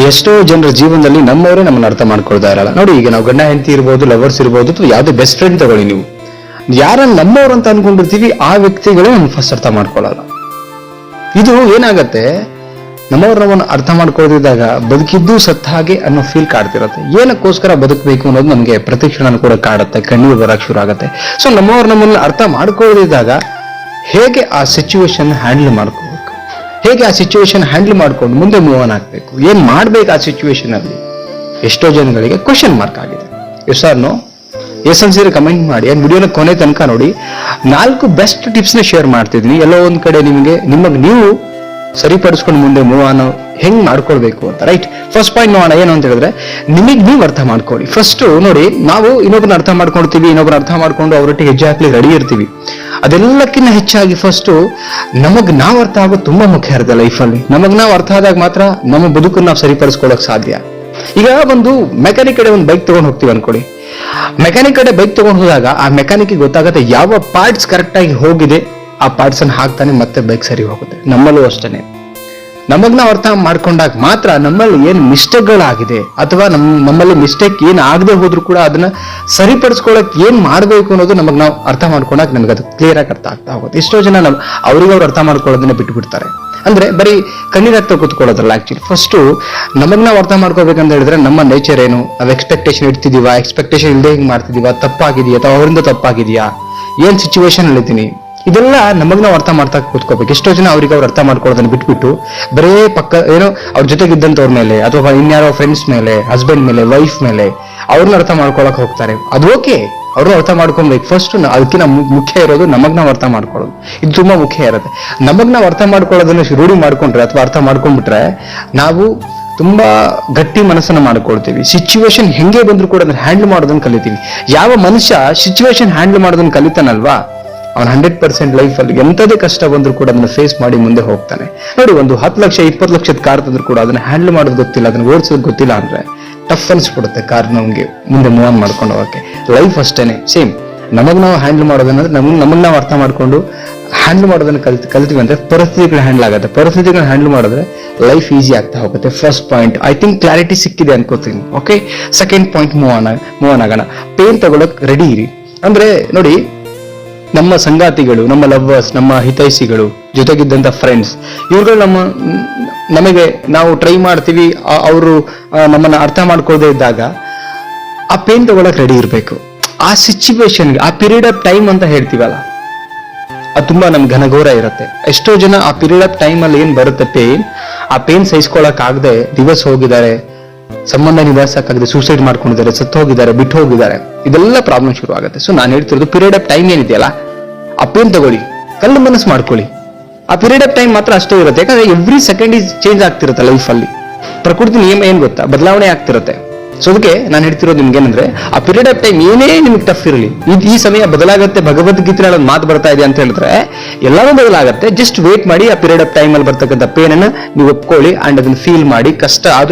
ಎಷ್ಟೋ ಜನರ ಜೀವನದಲ್ಲಿ ನಮ್ಮವರೇ ನಮ್ಮನ್ನ ಅರ್ಥ ಮಾಡ್ಕೊಳ್ತಾ ಇರಲ್ಲ. ನೋಡಿ, ಈಗ ನಾವು ಗಂಡ ಹೆಂಡತಿ ಇರ್ಬೋದು, ಲವರ್ಸ್ ಇರ್ಬೋದು, ಅಥವಾ ಯಾವುದೇ ಬೆಸ್ಟ್ ಫ್ರೆಂಡ್ ತಗೊಳ್ಳಿ, ನೀವು ಯಾರನ್ನ ನಮ್ಮವ್ರು ಅಂತ ಅನ್ಕೊಂಡಿರ್ತೀವಿ ಆ ವ್ಯಕ್ತಿಗಳೇ ನಮ್ಗೆ ಫಸ್ಟ್ ಅರ್ಥ ಮಾಡ್ಕೊಳ್ಳಲ್ಲ. ಇದು ಏನಾಗತ್ತೆ, ನಮ್ಮವ್ರನ್ನ ಅರ್ಥ ಮಾಡ್ಕೊಳ್ಳದಿದ್ದಾಗ ಬದುಕಿದ್ದು ಸತ್ತ ಹಾಗೆ ಅನ್ನೋ ಫೀಲ್ ಕಾಡ್ತಿರತ್ತೆ. ಏನಕ್ಕೋಸ್ಕರ ಬದುಕಬೇಕು ಅನ್ನೋದು ನಮಗೆ ಪ್ರತಿಕ್ಷಣ ಕೂಡ ಕಾಡುತ್ತೆ, ಕಣ್ಣೀರು ಬರಕ್ ಶುರು ಆಗುತ್ತೆ. ಸೊ ನಮ್ಮವ್ರ ನಮ್ಮನ್ನ ಅರ್ಥ ಮಾಡ್ಕೊಳ್ಳದಿದ್ದಾಗ ಹೇಗೆ ಆ ಸಿಚುವೇಶನ್ ಹ್ಯಾಂಡಲ್ ಮಾಡ್ಕೋಬೇಕು, ಹೇಗೆ ಆ ಸಿಚುವೇಶನ್ ಹ್ಯಾಂಡಲ್ ಮಾಡ್ಕೊಂಡು ಮುಂದೆ ಮೂವ್ ಆನ್ ಆಗ್ಬೇಕು, ಏನ್ ಮಾಡ್ಬೇಕು ಆ ಸಿಚುವೇಶನ್ ಅಲ್ಲಿ, ಎಷ್ಟೋ ಜನಗಳಿಗೆ ಕ್ವಶನ್ ಮಾರ್ಕ್ ಆಗಿದೆ. Yes or no? ಎಸ್ ಅನ್ಸಿದ್ರೆ ಕಮೆಂಟ್ ಮಾಡಿ. ವಿಡಿಯೋನ ಕೊನೆ ತನಕ ನೋಡಿ. 4 ಬೆಸ್ಟ್ ಟಿಪ್ಸ್ ನ ಶೇರ್ ಮಾಡ್ತಿದ್ದೀನಿ. ಎಲ್ಲೋ ಒಂದ್ ಕಡೆ ನಿಮಗೆ ನೀವು ಸರಿಪಡಿಸ್ಕೊಂಡು ಮುಂದೆ ಮೂವ್ ಆನ್ ಹೆಂಗ್ ಮಾಡ್ಕೊಳ್ಬೇಕು ಅಂತ. ರೈಟ್, ಫಸ್ಟ್ ಪಾಯಿಂಟ್ ನೋಡೋಣ. ಏನು ಅಂತ ಹೇಳಿದ್ರೆ, ನಿಮಗೆ ನೀವು ಅರ್ಥ ಮಾಡ್ಕೊಳ್ಳಿ. ಫಸ್ಟ್ ನೋಡಿ, ನಾವು ಇನ್ನೊಬ್ಬರನ್ನ ಅರ್ಥ ಮಾಡ್ಕೊಳ್ತೀವಿ, ಇನ್ನೊಬ್ಬರನ್ನ ಅರ್ಥ ಮಾಡ್ಕೊಂಡು ಅವರೊಟ್ಟಿಗೆ ಹೆಜ್ಜೆ ಹಾಕ್ಲಿಕ್ಕೆ ರೆಡಿ ಇರ್ತೀವಿ. ಅದೆಲ್ಲಕ್ಕಿಂತ ಹೆಚ್ಚಾಗಿ ಫಸ್ಟ್ ನಮಗ್ ನಾವು ಅರ್ಥ ಆಗೋದು ತುಂಬಾ ಮುಖ್ಯ ಇರುತ್ತೆ ಲೈಫಲ್ಲಿ. ನಮಗ್ ನಾವು ಅರ್ಥ ಆದಾಗ ಮಾತ್ರ ನಮ್ಮ ಬದುಕನ್ನು ನಾವು ಸರಿಪಡಿಸ್ಕೊಳ್ಳೋಕೆ ಸಾಧ್ಯ. ಈಗ ಒಂದು ಮೆಕ್ಯಾನಿಕ್ ಕಡೆ ಒಂದು ಬೈಕ್ ತಗೊಂಡು ಹೋಗ್ತೀವಿ ಅನ್ಕೊಳ್ಳಿ. ಮೆಕ್ಯಾನಿಕ್ ಕಡೆ ಬೈಕ್ ತಗೊಂಡು ಹೋದಾಗ ಆ ಮೆಕ್ಯಾನಿಕ್ ಗೊತ್ತಾಗುತ್ತೆ ಯಾವ ಪಾರ್ಟ್ಸ್ ಕರೆಕ್ಟ್ ಆಗಿ ಹೋಗಿದೆ, ಆ ಪಾರ್ಟ್ಸ್ ಅನ್ನು ಹಾಕ್ತಾನೆ, ಮತ್ತೆ ಬೈಕ್ ಸರಿ ಹೋಗುತ್ತೆ. ನಮ್ಮಲ್ಲೂ ಅಷ್ಟೇನೆ, ನಮಗ್ ನಾವು ಅರ್ಥ ಮಾಡ್ಕೊಂಡಾಗ ಮಾತ್ರ ನಮ್ಮಲ್ಲಿ ಏನ್ ಮಿಸ್ಟೇಕ್ಗಳಾಗಿದೆ ಅಥವಾ ನಮ್ಮಲ್ಲಿ ಮಿಸ್ಟೇಕ್ ಏನ್ ಆಗದೆ ಹೋದ್ರು ಕೂಡ ಅದನ್ನ ಸರಿಪಡಿಸ್ಕೊಳಕ್ ಏನ್ ಮಾಡ್ಬೇಕು ಅನ್ನೋದು ನಮಗ್ ನಾವು ಅರ್ಥ ಮಾಡ್ಕೊಂಡಾಗ ನಮ್ಗೆ ಅದು ಕ್ಲಿಯರ್ ಆಗಿ ಅರ್ಥ ಆಗ್ತಾ ಹೋಗುತ್ತೆ. ಎಷ್ಟೋ ಜನ ಅವ್ರಿಗೆ ಅವ್ರು ಅರ್ಥ ಮಾಡ್ಕೊಳ್ಳೋದನ್ನ ಬಿಟ್ಟು ಬಿಡ್ತಾರೆ. ಅಂದ್ರೆ ಬರೀ ಕಣ್ಣೀರಾಗ್ತಾ ಕೂತ್ಕೊಳ್ಳೋದ್ರಲ್ಲ. ಆಕ್ಚುಲಿ ಫಸ್ಟ್ ನಮಗ್ ನಾವು ಅರ್ಥ ಮಾಡ್ಕೋಬೇಕಂತ ಹೇಳಿದ್ರೆ ನಮ್ಮ ನೇಚರ್ ಏನು, ನಾವು ಎಕ್ಸ್ಪೆಕ್ಟೇಷನ್ ಇಡ್ತಿದೀವ, ಎಕ್ಸ್ಪೆಕ್ಟೇಷನ್ ಇಲ್ಲದೆ ಹಿಂಗ್ ಮಾಡ್ತಿದೀವ, ತಪ್ಪಾಗಿದೆಯಾ ಅಥವಾ ಅವರಿಂದ ತಪ್ಪಾಗಿದೆಯಾ, ಏನ್ ಸಿಚುವೇಶನ್ ಅಲ್ಲಿದ್ದೀನಿ, ಇದೆಲ್ಲ ನಮಗ್ ನಾವು ಅರ್ಥ ಮಾಡ್ತಾ ಕೂತ್ಕೋಬೇಕು. ಎಷ್ಟೋ ಜನ ಅವ್ರಿಗೆ ಅವ್ರು ಅರ್ಥ ಮಾಡ್ಕೊಳ್ಳೋದನ್ನ ಬಿಟ್ಬಿಟ್ಟು ಬರೇ ಪಕ್ಕ ಏನೋ ಅವ್ರ ಜೊತೆಗಿದ್ದಂಥವ್ರ ಮೇಲೆ ಅಥವಾ ಇನ್ಯಾರೋ ಫ್ರೆಂಡ್ಸ್ ಮೇಲೆ, ಹಸ್ಬೆಂಡ್ ಮೇಲೆ, ವೈಫ್ ಮೇಲೆ ಅವ್ರನ್ನ ಅರ್ಥ ಮಾಡ್ಕೊಳಕ್ ಹೋಗ್ತಾರೆ. ಅದು ಓಕೆ, ಅವ್ರನ್ನ ಅರ್ಥ ಮಾಡ್ಕೊಬೇಕು. ಫಸ್ಟ್ ಅದಕ್ಕಿಂತ ಮುಖ್ಯ ಇರೋದು ನಮಗ್ ನಾವು ಅರ್ಥ ಮಾಡ್ಕೊಳ್ಳೋದು. ಇದು ತುಂಬಾ ಮುಖ್ಯ ಇರುತ್ತೆ. ನಮಗ್ ನಾವು ಅರ್ಥ ಮಾಡ್ಕೊಳ್ಳೋದನ್ನ ರೂಢಿ ಮಾಡ್ಕೊಂಡ್ರೆ ಅಥವಾ ಅರ್ಥ ಮಾಡ್ಕೊಂಡ್ಬಿಟ್ರೆ ನಾವು ತುಂಬಾ ಗಟ್ಟಿ ಮನಸ್ಸನ್ನ ಮಾಡ್ಕೊಳ್ತೀವಿ. ಸಿಚುವೇಶನ್ ಹೆಂಗೆ ಬಂದ್ರು ಕೂಡ ಅದನ್ನ ಹ್ಯಾಂಡಲ್ ಮಾಡೋದನ್ನ ಕಲಿತೀವಿ. ಯಾವ ಮನುಷ್ಯ ಸಿಚುವೇಶನ್ ಹ್ಯಾಂಡಲ್ ಮಾಡೋದನ್ನ ಕಲಿತಾನಲ್ವಾ, ಅವನು 100% ಲೈಫಲ್ಲಿ ಎಂಥದೇ ಕಷ್ಟ ಬಂದ್ರು ಕೂಡ ಅದನ್ನ ಫೇಸ್ ಮಾಡಿ ಮುಂದೆ ಹೋಗ್ತಾನೆ. ನೋಡಿ, ಒಂದು 10 ಲಕ್ಷ 20 ಲಕ್ಷದ ಕಾರ್ ತಂದ್ರು ಕೂಡ ಅದನ್ನ ಹ್ಯಾಂಡಲ್ ಮಾಡೋದು ಗೊತ್ತಿಲ್ಲ, ಅದನ್ನ ಓಡಿಸೋದು ಗೊತ್ತಿಲ್ಲ ಅಂದ್ರೆ ಟಫ್ ಅನ್ಸ್ಬಿಡುತ್ತೆ ಕಾರ್ ನಮ್ಗೆ ಮುಂದೆ ಮೂವ್ ಆನ್ ಮಾಡ್ಕೊಂಡು ಹೋಗಕ್ಕೆ. ಲೈಫ್ ಅಷ್ಟೇನೆ ಸೇಮ್. ನಮಗ್ ನಾವು ಹ್ಯಾಂಡಲ್ ಮಾಡೋದಂದ್ರೆ ನಮಗ್ ನಾವು ಅರ್ಥ ಮಾಡ್ಕೊಂಡು ಹ್ಯಾಂಡಲ್ ಮಾಡೋದನ್ನ ಕಲ್ತೀವಿ ಅಂದ್ರೆ ಪರಿಸ್ಥಿತಿಗಳು ಹ್ಯಾಂಡಲ್ ಆಗುತ್ತೆ. ಪರಿಸ್ಥಿತಿಗಳನ್ನ ಹ್ಯಾಂಡಲ್ ಮಾಡಿದ್ರೆ ಲೈಫ್ ಈಸಿ ಆಗ್ತಾ ಹೋಗುತ್ತೆ. First point I think clarity ಸಿಕ್ಕಿದೆ ಅನ್ಕೋತೀನಿ. Okay, second point move on ಆಗೋಣ. ಪೇನ್ ತಗೊಳಕ್ ರೆಡಿ ಇರಿ. ಅಂದ್ರೆ ನೋಡಿ, ನಮ್ಮ ಸಂಗಾತಿಗಳು, ನಮ್ಮ ಲವ್ವರ್ಸ್, ನಮ್ಮ ಹಿತೈಷಿಗಳು, ಜೊತೆಗಿದ್ದಂತ ಫ್ರೆಂಡ್ಸ್, ಇವ್ರುಗಳು ನಮಗೆ ನಾವು ಟ್ರೈ ಮಾಡ್ತೀವಿ, ಅವರು ನಮ್ಮನ್ನ ಅರ್ಥ ಮಾಡ್ಕೊಳ್ಳದೆ ಇದ್ದಾಗ ಆ ಪೇನ್ ತಗೊಳಕ್ ರೆಡಿ ಇರಬೇಕು. ಆ ಸಿಚುವೇಶನ್ಗೆ, ಆ ಪೀರಿಯಡ್ ಆಫ್ ಟೈಮ್ ಅಂತ ಹೇಳ್ತೀವಲ್ಲ, ಅದು ತುಂಬಾ ನಮ್ಗೆ ಘನಘೋರ ಇರುತ್ತೆ. ಎಷ್ಟೋ ಜನ ಆ ಪೀರಿಯಡ್ ಆಫ್ ಟೈಮ್ ಅಲ್ಲಿ ಏನ್ ಬರುತ್ತೆ ಪೇನ್, ಆ ಪೇನ್ ಸಹಿಸ್ಕೊಳಕ್ ಆಗದೆ ದಿವಸ ಹೋಗಿದ್ದಾರೆ, ಸಂಬಂಧ ನಿಭಾಯಿಸಕ್ಕಾಗದೆ ಸೂಸೈಡ್ ಮಾಡ್ಕೊಂಡಿದ್ದಾರೆ, ಸತ್ತು ಹೋಗಿದ್ದಾರೆ, ಬಿಟ್ಟು ಹೋಗಿದ್ದಾರೆ. ಇದೆಲ್ಲ ಪ್ರಾಬ್ಲಮ್ ಶುರು ಆಗುತ್ತೆ. ಸೊ ನಾನು ಹೇಳ್ತಿರೋದು ಪೀರಿಯಡ್ ಆಫ್ ಟೈಮ್ ಏನಿದೆಯಲ್ಲ, ಆ ಪೇನ್ ತಗೊಳ್ಳಿ, ಕಲ್ಲು ಮನಸ್ಸು ಮಾಡ್ಕೊಳ್ಳಿ. ಆ ಪೀರಿಯಡ್ ಆಫ್ ಟೈಮ್ ಮಾತ್ರ ಅಷ್ಟೇ ಇರುತ್ತೆ. ಯಾಕಂದ್ರೆ ಎವ್ರಿ ಸೆಕೆಂಡ್ ಈಸ್ ಚೇಂಜ್ ಆಗ್ತಿರುತ್ತೆ ಲೈಫಲ್ಲಿ. ಪ್ರಕೃತಿ ನಿಯಮ ಏನ್ ಗೊತ್ತಾ, ಬದಲಾವಣೆ ಆಗ್ತಿರುತ್ತೆ. ಸೊ ಅದಕ್ಕೆ ನಾನು ಹೇಳ್ತಿರೋದು ನಿಮ್ಗೆ ಏನಂದ್ರೆ, ಆ ಪೀರಿಯಡ್ ಆಫ್ ಟೈಮ್ ಏನೇ ನಿಮ್ಗೆ ಟಫ್ ಇರಲಿ, ಈ ಸಮಯ ಬದಲಾಗುತ್ತೆ. ಭಗವದ್ಗೀತೆ ಒಂದು ಮಾತು ಬರ್ತಾ ಇದೆ ಅಂತ ಹೇಳಿದ್ರೆ ಎಲ್ಲಾನು ಬದಲಾಗುತ್ತೆ. ಜಸ್ಟ್ ವೇಟ್ ಮಾಡಿ. ಆ ಪೀರಿಯಡ್ ಆಫ್ ಟೈಮ್ ಅಲ್ಲಿ ಬರ್ತಕ್ಕಂಥ ಪೇನ್ ಅನ್ನ ನೀವು ಒಪ್ಕೊಳ್ಳಿ ಅಂಡ್ ಅದನ್ನ ಫೀಲ್ ಮಾಡಿ. ಕಷ್ಟ ಆದ್ರೂ